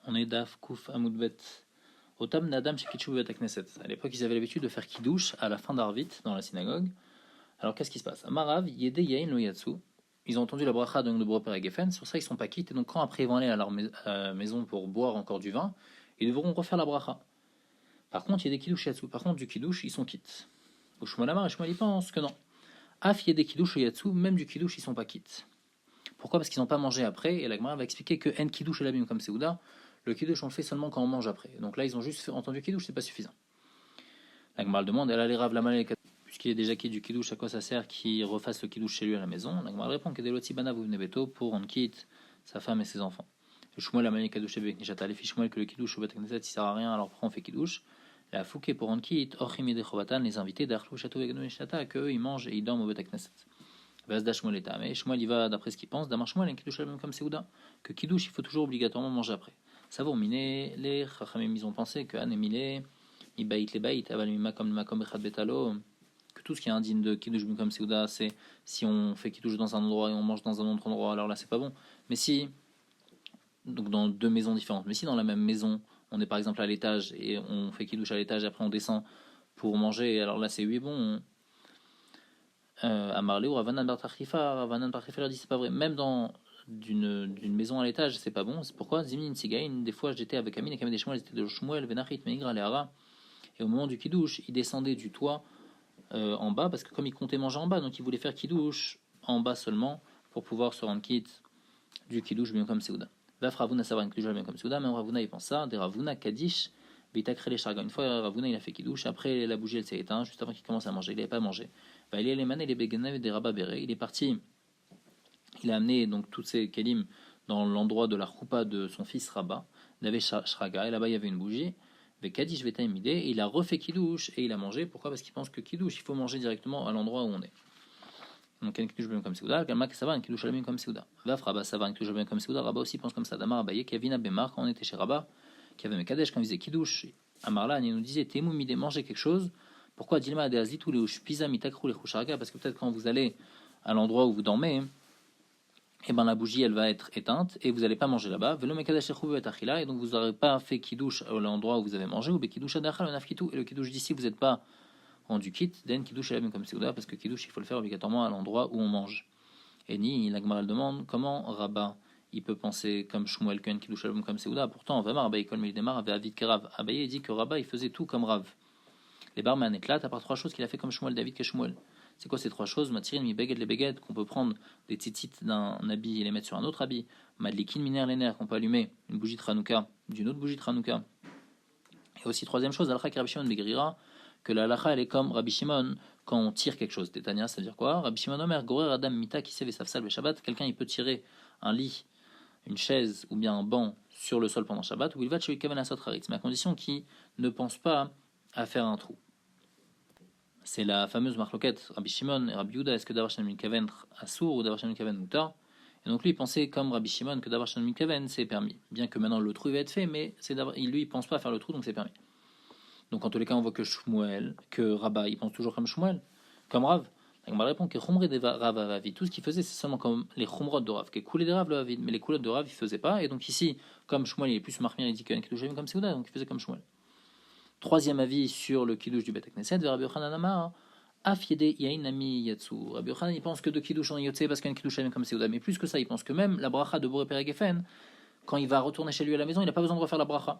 On est Daf Kouf Amoudbet. Otam Nadam Shekitshu Bet Knesset. À l'époque, ils avaient l'habitude de faire Kiddush à la fin d'Arvit dans la synagogue. Alors qu'est-ce qui se passe? Amarav Yede Yain Lo Yatsu. Ils ont entendu la bracha de Broper et Geffen. Sur ça, ils sont pas quittes. Et donc, quand après ils vont aller à leur maison pour boire encore du vin, ils devront refaire la bracha. Par contre, il y a des Kiddush Yatsu. Par contre, du Kiddush, ils sont quittes. Au Shmuel Amar et Shmuel il pense que non. Af Yede Kiddush Yatsu, même du Kiddush, ils sont pas quittes. Pourquoi? Parce qu'ils n'ont pas mangé après. Et la Gemara va expliquer que En Kiddush et l'abim comme Seouda. Le kiddush on le fait seulement quand on mange après. Donc là ils ont juste entendu kiddush, c'est pas suffisant. La Gemara demande, elle a les rav la malek, puisqu'il est déjà quitté du kiddush, à quoi ça sert qu'il refasse le kiddush chez lui à la maison? La Gemara répond que des loti bana vous venez beto pour on quitte sa femme et ses enfants. Le shmuel la malek kiddush avec nishata les fiches shmuel que le kiddush au bet knesset il sert à rien, alors pourquoi on fait kiddush? La fouké pour on quitte ochim yede chovatan les invités d'archlou château et nishata que eux ils mangent et ils dorment au bet knesset. Vasda shmuel est mais shmuel il va d'après ce qu'il pense d'amar shmuel un kiddush même comme Seouda que kiddush il faut toujours obligatoirement manger après. Ça vaut miné les chachamim ils ont pensé que anemilé ibaït les baït aval mimakom makom echad betalo que tout ce qui est indigne de kiddush comme Seouda c'est si on fait kiddush dans un endroit et on mange dans un autre endroit alors là c'est pas bon. Mais si donc dans deux maisons différentes, mais si dans la même maison on est par exemple à l'étage et on fait kiddush à l'étage et après on descend pour manger alors là c'est oui bon. Amarlé ou Ravanan bar leur dit c'est pas vrai même dans d'une maison à l'étage, c'est pas bon. C'est pourquoi Zimin Sigain, des fois j'étais avec Amin et Kamé des Shmuel, c'était de Shmuel, Venachit, Meigra, Léara, et au moment du Kiddush, il descendait du toit en bas, parce que comme il comptait manger en bas, donc il voulait faire Kiddush en bas seulement, pour pouvoir se rendre quitte du Kiddush bien comme Seouda. Vaf Ravuna savoir un Kiddush bien comme Seouda, même Ravuna il pense ça, des Ravuna Kadish, Vitakre les Charga. Une fois Ravuna il a fait Kiddush, après la bougie elle s'est éteinte, juste avant qu'il commence à manger, il n'avait pas mangé. Il est les manes et les Beganev des Rabat Béré, il est parti. Il a amené donc tous ces kelim dans l'endroit de la choupa de son fils Rabat. Il avait Shraga et là-bas il y avait une bougie. Avec Kadish Vetaim Midé, et il a refait Kiddush et il a mangé. Pourquoi? Parce qu'il pense que Kiddush il faut manger directement à l'endroit où on est. Donc un Kiddush bien comme Seouda, Kalmak ça va, un Kiddush bien comme Seouda. Vaf Rabat ça va, un Kiddush bien comme Seouda. Rabat aussi pense comme ça. Damar Abaye, Kavina Bemar, quand on était chez Rabat, qui avait Mekadesh quand il faisait Kiddush. Amarlan il nous disait Temu Midé, mangez quelque chose. Pourquoi Dilma de Azit ou les Pisa Mitakru les Choucharaga? Parce que peut-être quand vous allez à l'endroit où vous dormez, et ben la bougie elle va être éteinte et vous n'allez pas manger là-bas. Et donc vous n'aurez pas fait kiddush à l'endroit où vous avez mangé ou kiddush adachal et le kiddush d'ici vous n'êtes pas rendu quitte. Den kiddush même comme Seouda parce que kiddush il faut le faire obligatoirement à l'endroit où on mange. Et ni la Gemara demande comment Rabat il peut penser comme Shmuel qu'un kiddush comme Seouda. Pourtant Vamar Abaye Kol Milidemar avait Avid Kerav. Abaye dit que Rabat il faisait tout comme Rav. Les barman éclatent à part trois choses qu'il a fait comme Shmuel David que Shmuel. C'est quoi ces trois choses? Matirin, mi beged, les beged, qu'on peut prendre des tzitzit d'un habit et les mettre sur un autre habit. Madlikin, minère, les nerfs, qu'on peut allumer une bougie de Hanouka, d'une autre bougie de Hanouka. Et aussi, troisième chose, Alcha qui Rabbi Shimon Begrira, que la halakha elle est comme Rabbi Shimon quand on tire quelque chose. Tétania, ça veut dire quoi? Rabbi Shimon Omer, Gorer Adam Mita qui sait Safsal le Shabbat, quelqu'un il peut tirer un lit, une chaise ou bien un banc sur le sol pendant Shabbat, ou il va chez Kavan Asot Haritz, mais à condition qu'il ne pense pas à faire un trou. C'est la fameuse marloquette Rabbi Shimon et Rabbi Yehuda, est-ce que Davar Shalom Kaven Assour ou Davar Shalom Kaven Moutar? Et donc lui il pensait comme Rabbi Shimon que Davar Shalom Kaven c'est permis, bien que maintenant le trou va être fait, mais lui il pense pas à faire le trou donc c'est permis. Donc en tous les cas on voit que Shmuel, que Rabba il pense toujours comme Shmuel, comme Rav. Donc on va répondre que Chumre de Rav Avavid, tout ce qu'il faisait c'est seulement comme les Chumrot de Rav, qui coulé de Rav le Avid, mais les coulettes de Rav il faisait pas, et donc ici comme Shmuel il est plus marmien il dit qu'il touche comme Seouda, donc il faisait comme Shmuel. Troisième avis sur le kiddush du Bet Knesset, vers Rabbi Yochanan Amar. Afiede yain nami yatsu. Rabbi Yochanan il pense que de kiddush on yotse parce qu'il y a un kiddush comme Seouda, mais plus que ça il pense que même la bracha de Boré Geffen, quand il va retourner chez lui à la maison il n'a pas besoin de refaire la bracha.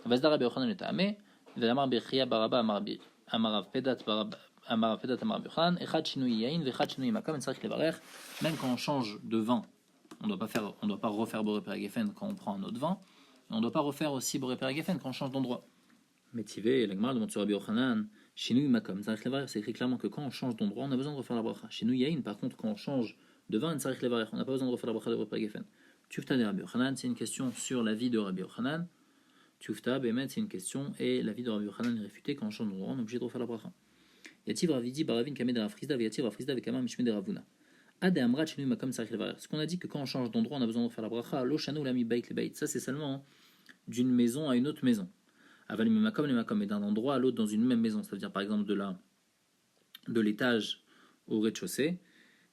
Vasda Rabbi Yochanan le ta'ame, Vedamar Bechia Baraba Amarav Pedat Baraba Amarav Pedat Amarav Yochanan Echad Shinui yain vechad Shinui makam ensarich levarer. Même quand on change de vin, on doit pas refaire Boré Geffen quand on prend un autre vin, et on doit pas refaire aussi Boré Geffen quand on change d'endroit. Métivé, la Gemara demande sur Rabbi Yochanan, Shinui Makom, c'est écrit clairement que quand on change d'endroit, on a besoin de refaire la bracha. Shinui Yain, par contre, quand on change de vin, on n'a pas besoin de refaire la bracha de Repa Geffen. Tufta de Rabbi Yochanan, c'est une question sur la vie de Rabbi Yochanan. Tufta, Bemet, c'est une question, et la vie de Rabbi Yochanan est réfutée quand on change d'endroit, on est obligé de refaire la bracha. Yativ Ravidi, Baravin, Kamed Rafrizda, Yativ Rafrizda, avec Amar Mishme de Ravuna. Ade Amrat, Shinui Makom, ce qu'on a dit que quand on change d'endroit, on a besoin de refaire la bracha, Lo Shanu Lami Bait le Bait. Ça, c'est seulement d'une maison à une autre maison. Aval les makom et d'un endroit à l'autre dans une même maison, ça veut dire par exemple de l'étage au rez-de-chaussée,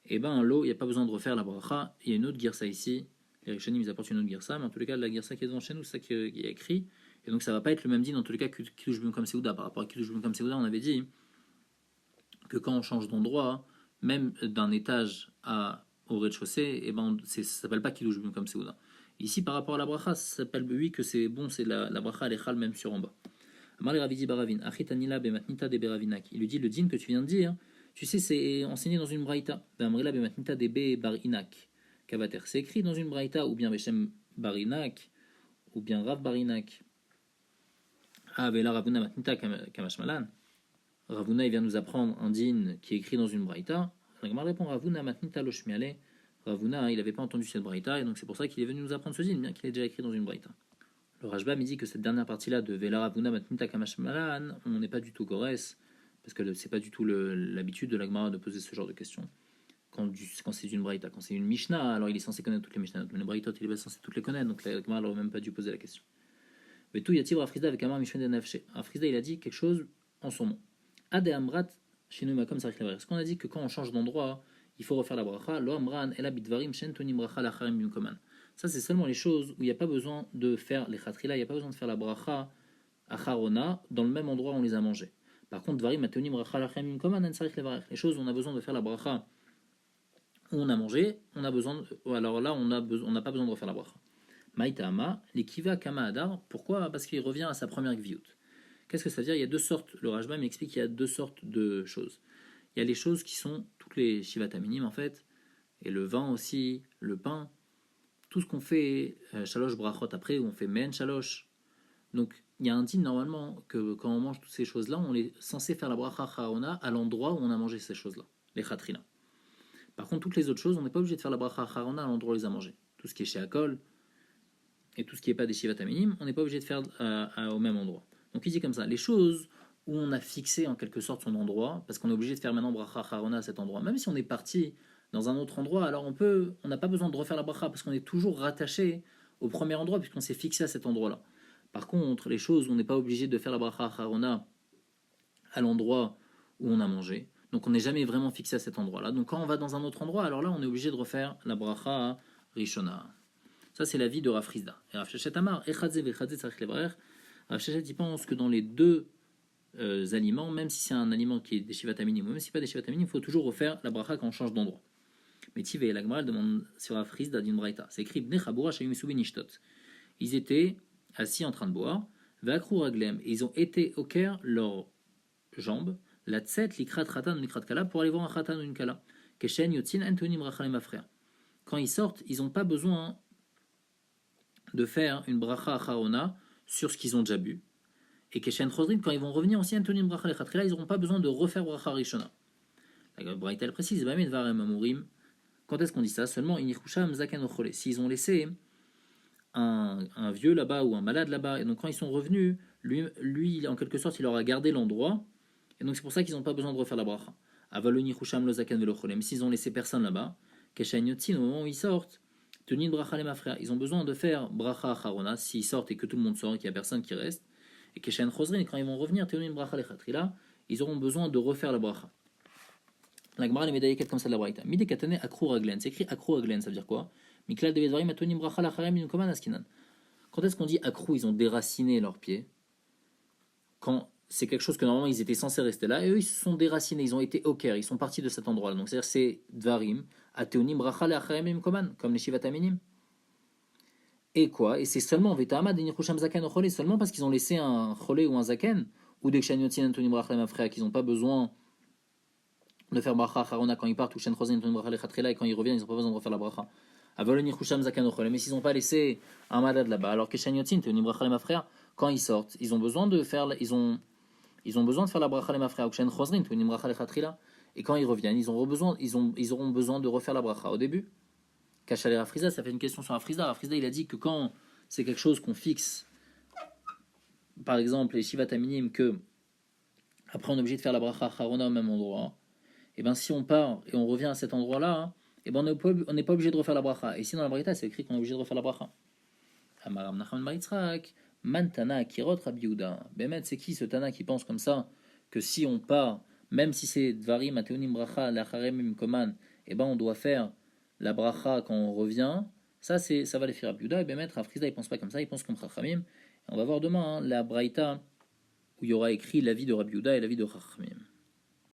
et ben l'eau, il n'y a pas besoin de refaire la bracha, il y a une autre girsa ici Les Rishonim, ils apportent une autre Girsa, mais en tous les cas, la Girsa qui est devant chez nous, c'est ça qui est écrit. Et donc, ça va pas être le même din dans tous les cas que Kiddush Bimkom Seuda. Par rapport à Kiddush Bimkom Seuda, on avait dit que quand on change d'endroit, même d'un étage au rez-de-chaussée, eh ben, ça s'appelle pas Kiddush Bimkom Seuda. Ici, par rapport à la bracha, ça s'appelle, oui, que c'est bon, c'est la bracha, elle est chal même sur en bas. Amar le Ravidi Baravin, Achitanila Bematnita de Beravinak. Il lui dit le din que tu viens de dire, tu sais, c'est enseigné dans une braïta. Amrila Bematnita de Barinak. Kavater. C'est écrit dans une braïta, ou bien Beshem Barinak, ou bien Rav Barinak. Ah, Vela Ravuna Matnita Kamashmalan. Ravuna, il vient nous apprendre un din qui est écrit dans une braïta. La Gemara répond Ravuna Matnita Loshmiale. Ravuna, il n'avait pas entendu cette braïta, et donc c'est pour ça qu'il est venu nous apprendre ce din, bien qu'il est déjà écrit dans une braïta. Le Rajba me dit que cette dernière partie-là de Vela Ravuna Matnita Kamashmalan, on n'est pas du tout Gores, parce que c'est pas du tout l'habitude de la Gemara de poser ce genre de questions. Quand c'est une braïta, quand c'est une Mishnah, alors il est censé connaître toutes les Mishnah, mais le braïta, il est pas censé toutes les connaître, donc la Gemara n'aurait même pas dû poser la question. Mais tout Yativ Rafrizda avec Amar Mishon de Nafshe. Rafrizda, il a dit quelque chose en son nom. Ade Amrat Shinuma comme ça. Est-ce qu'on a dit que quand on change d'endroit, il faut refaire la bracha? Lo Amran Ela Bidvarim Shen Tonim Bracha Lacharim Bimkoman. Ça, c'est seulement les choses où il n'y a pas besoin de faire les khatrila, il n'y a pas besoin de faire la bracha acharona dans le même endroit où on les a mangés. Par contre, Dvarim Atonim Bracha Lacharim Bimkoman, les choses où on a besoin de faire la bracha où on a mangé, on a besoin alors là, on n'a pas besoin de refaire la bracha. Maïtama, les kiva kama adar. Pourquoi? Parce qu'il revient à sa première gviout. Qu'est-ce que ça veut dire? Il y a deux sortes. Le Rajba m'explique qu'il y a deux sortes de choses. Il y a les choses qui sont toutes les shivataminim en fait, et le vin aussi, le pain, tout ce qu'on fait shalosh brachot après, où on fait men shalosh. Donc il y a un din normalement que quand on mange toutes ces choses-là, on est censé faire la bracha charona à l'endroit où on a mangé ces choses-là, les khatrina. Par contre, toutes les autres choses, on n'est pas obligé de faire la bracha charona à l'endroit où on les a mangées. Tout ce qui est chez Akol, et tout ce qui n'est pas des shivataminim, on n'est pas obligé de faire au même endroit. Donc il dit comme ça, les choses où on a fixé en quelque sorte son endroit, parce qu'on est obligé de faire maintenant bracha charona à cet endroit, même si on est parti dans un autre endroit, alors on n'a pas besoin de refaire la bracha, parce qu'on est toujours rattaché au premier endroit, puisqu'on s'est fixé à cet endroit-là. Par contre, les choses où on n'est pas obligé de faire la bracha charona à l'endroit où on a mangé, donc on n'est jamais vraiment fixé à cet endroit-là. Donc quand on va dans un autre endroit, alors là on est obligé de refaire la bracha rishona. Ça, c'est l'avis de Rav Frizda. Et Rav Sheshet Amar, Echadze vechadze tzarich levarer. Rav Sheshet, il pense que dans les deux aliments, même si c'est un aliment qui est des shivataminim, ou même si c'est pas des shivataminim, il faut toujours refaire la bracha quand on change d'endroit. Mais Tive la Gemara demande sur Rav Frizda d'une braïta. C'est écrit Bnei Chabura shayim mesubi nishtot. Ils étaient assis en train de boire, ve'akru raglem, et ils ont été au caire leurs jambes, la tset likrat ratan ou likrat kala, pour aller voir un ratan ou une kala. Keshen yotzin antonim rachalem afrea. Quand ils sortent, ils n'ont pas besoin de faire une bracha acharona sur ce qu'ils ont déjà bu. Et Keshen Chosrin, quand ils vont revenir aussi, Antonim bracha lechatchila, ils n'auront pas besoin de refaire bracha rishona. La Braïta elle précise, quand est-ce qu'on dit ça? Seulement, inichusham zaken ochole. S'ils ont laissé un vieux là-bas ou un malade là-bas, et donc quand ils sont revenus, lui en quelque sorte, il leur a gardé l'endroit, et donc c'est pour ça qu'ils n'ont pas besoin de refaire la bracha. Avaloni inichusham lo zaken velochole. Mais s'ils ont laissé personne là-bas, Keshen yotzin, au moment où ils sortent, ils ont besoin de faire bracha acharona s'ils sortent et que tout le monde sort et qu'il n'y a personne qui reste. Et Keshen Chosrin, quand ils vont revenir, bracha lechatrila, ils auront besoin de refaire la bracha. La Gemara les médaillés comme ça de la braïta. Mide katane akru raglen. C'est écrit akru raglen, ça veut dire quoi? Miklal de vedvarim atonim bracha lacharem minukoman askinan. Quand est-ce qu'on dit akru? Ils ont déraciné leurs pieds. Quand c'est quelque chose que normalement ils étaient censés rester là, et eux ils se sont déracinés, ils ont été au Caire, ils sont partis de cet endroit-là. Donc c'est-à-dire c'est dvarim atonim bracha lacharem minukoman, comme les shivataminim. Et quoi? Et c'est seulement Vetama de Nichusham Zaken Ochole, seulement parce qu'ils ont laissé un Chole ou un Zaken, ou des Kshanyotin Antonim Brachalem Afrea, qu'ils n'ont pas besoin de faire Bracha Charona quand ils partent, ou Shen Chosen Antonim Brachalem Chatrela, et quand ils reviennent, ils n'ont pas besoin de refaire la Bracha. Aval Nichusham Zaken Ochole, mais s'ils n'ont pas laissé un malade là-bas, alors que Kshanyotin Antonim Brachalem Afrea, quand ils sortent, ils ont besoin de faire, ils ont besoin de faire la Brachalem Afrea, ou Shen Chosen Antonim Brachalem Chatrela, et quand ils reviennent, ils auront besoin de refaire la Bracha au début. Kachalé Rafrizda, ça fait une question sur Rafrizda. Rafrizda, il a dit que quand c'est quelque chose qu'on fixe, par exemple les shivataminim, que après on est obligé de faire la bracha charona au même endroit, et bien si on part et on revient à cet endroit-là, et ben on n'est pas obligé de refaire la bracha. Et si dans la braïta c'est écrit qu'on est obligé de refaire la bracha. Amaram Nachman Baritzrak, Mantana Kirot Rabbi Yehuda. Bemet, c'est qui ce Tana qui pense comme ça que si on part, même si c'est Dvarim Ateunim Bracha Lacharem Koman, et ben on doit faire la bracha quand on revient, Ça va les faire Rabbi Yehuda, et bien mettre Afrizda, il pense pas comme ça, il pense comme Chachamim. On va voir demain la Braïta où il y aura écrit l'avis de Rabbi Yehuda et l'avis de Chachamim.